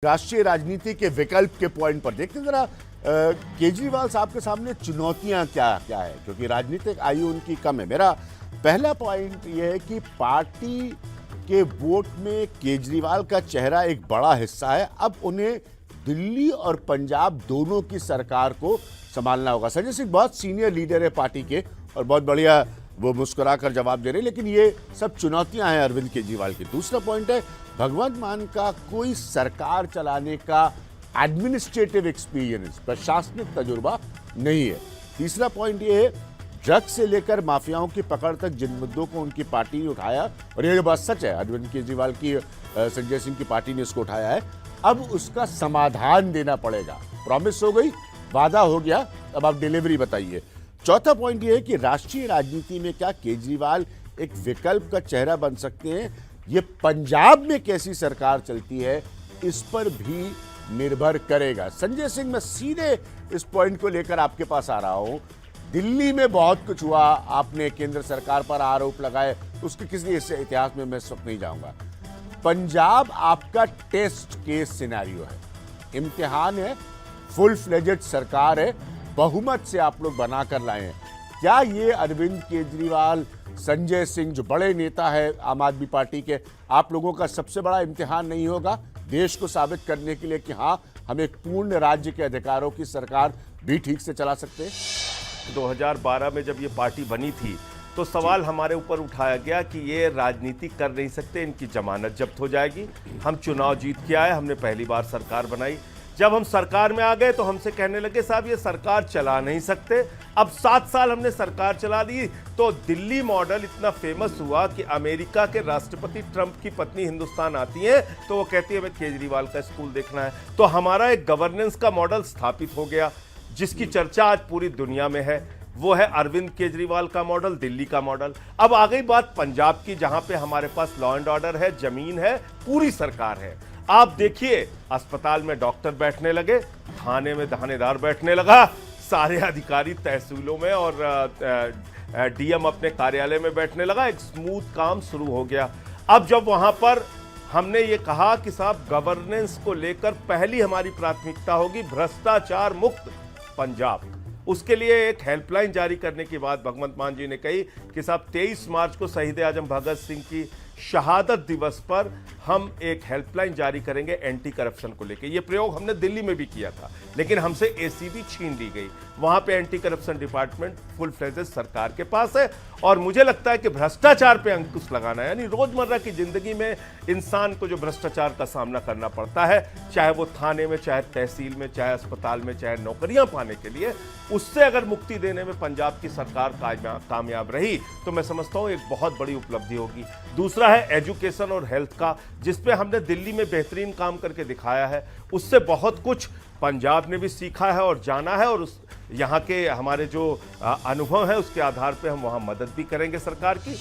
राष्ट्रीय राजनीति के विकल्प के पॉइंट पर देखते हैं जरा केजरीवाल साहब के सामने चुनौतियां क्या क्या है, क्योंकि राजनीतिक आयु उनकी कम है। मेरा पहला पॉइंट यह है कि पार्टी के वोट में केजरीवाल का चेहरा एक बड़ा हिस्सा है। अब उन्हें दिल्ली और पंजाब दोनों की सरकार को संभालना होगा। संजय सिंह बहुत सीनियर लीडर है पार्टी के और बहुत बढ़िया वो मुस्कुरा कर जवाब दे रहे हैं, लेकिन ये सब चुनौतियां हैं अरविंद केजरीवाल की। दूसरा पॉइंट है भगवंत मान का कोई सरकार चलाने का एडमिनिस्ट्रेटिव एक्सपीरियंस, प्रशासनिक तजुर्बा नहीं है। तीसरा पॉइंट ये है ड्रग्स से लेकर माफियाओं की पकड़ तक जिन मुद्दों को उनकी पार्टी ने उठाया, और ये बात सच है, अरविंद केजरीवाल की संजय सिंह की पार्टी ने इसको उठाया है, अब उसका समाधान देना पड़ेगा। प्रॉमिस हो गई, वादा हो गया, अब आप डिलीवरी बताइए। चौथा पॉइंट ये है कि राष्ट्रीय राजनीति में क्या केजरीवाल एक विकल्प का चेहरा बन सकते हैं? ये पंजाब में कैसी सरकार चलती है इस पर भी निर्भर करेगा। संजय सिंह, मैं सीधे इस पॉइंट को लेकर आपके पास आ रहा हूं। दिल्ली में बहुत कुछ हुआ, आपने केंद्र सरकार पर आरोप लगाए, उसके किसी इतिहास में मैं इस वक्त नहीं जाऊंगा। पंजाब आपका टेस्ट केस सिनेरियो है, इम्तिहान है, फुल फ्लेजेड सरकार है, बहुमत से आप लोग बनाकर लाए हैं। क्या ये अरविंद केजरीवाल, संजय सिंह जो बड़े नेता है आम आदमी पार्टी के, आप लोगों का सबसे बड़ा इम्तिहान नहीं होगा देश को साबित करने के लिए कि हाँ, हम एक पूर्ण राज्य के अधिकारों की सरकार भी ठीक से चला सकते हैं? 2012 में जब ये पार्टी बनी थी तो सवाल हमारे ऊपर उठाया गया कि ये राजनीति कर नहीं सकते, इनकी जमानत जब्त हो जाएगी। हम चुनाव जीत के आए, हमने पहली बार सरकार बनाई। जब हम सरकार में आ गए तो हमसे कहने लगे साहब ये सरकार चला नहीं सकते। अब 7 साल हमने सरकार चला ली तो दिल्ली मॉडल इतना फेमस हुआ कि अमेरिका के राष्ट्रपति ट्रंप की पत्नी हिंदुस्तान आती है तो वो कहती है हमें केजरीवाल का स्कूल देखना है। तो हमारा एक गवर्नेंस का मॉडल स्थापित हो गया जिसकी चर्चा आज पूरी दुनिया में है। वो है अरविंद केजरीवाल का मॉडल, दिल्ली का मॉडल। अब आ गई बात पंजाब की, जहां पे हमारे पास लॉ एंड ऑर्डर है, जमीन है, पूरी सरकार है। आप देखिए अस्पताल में डॉक्टर बैठने लगे, थाने में थानेदार बैठने लगा, सारे अधिकारी तहसीलों में और डीएम अपने कार्यालय में बैठने लगा, एक स्मूथ काम शुरू हो गया। अब जब वहां पर हमने ये कहा कि साहब गवर्नेंस को लेकर पहली हमारी प्राथमिकता होगी भ्रष्टाचार मुक्त पंजाब, उसके लिए एक हेल्पलाइन जारी करने की बात भगवंत मान जी ने कही कि साहब 23 मार्च को शहीद आजम भगत सिंह की शहादत दिवस पर हम एक हेल्पलाइन जारी करेंगे एंटी करप्शन को लेकर। यह प्रयोग हमने दिल्ली में भी किया था, लेकिन हमसे एसीबी छीन ली गई। वहां पे anti corruption department full fledged सरकार के पास है और मुझे लगता है कि भ्रष्टाचार पे अंकुश लगाना है, यानी रोजमर्रा की जिंदगी में इंसान को जो भ्रष्टाचार का सामना करना पड़ता है, चाहे वो थाने में, चाहे तहसील में, चाहे अस्पताल में, चाहे नौकरियां पाने के लिए, उससे अगर मुक्ति देने में पंजाब की सरकार कामयाब रही तो मैं समझता हूं एक बहुत बड़ी उपलब्धि होगी। दूसरा है एजुकेशन और हेल्थ का, जिसपे हमने दिल्ली में बेहतरीन काम करके दिखाया है। उससे बहुत कुछ पंजाब ने भी सीखा है और जाना है, और उस यहाँ के हमारे जो अनुभव है उसके आधार पे हम वहाँ मदद भी करेंगे सरकार की।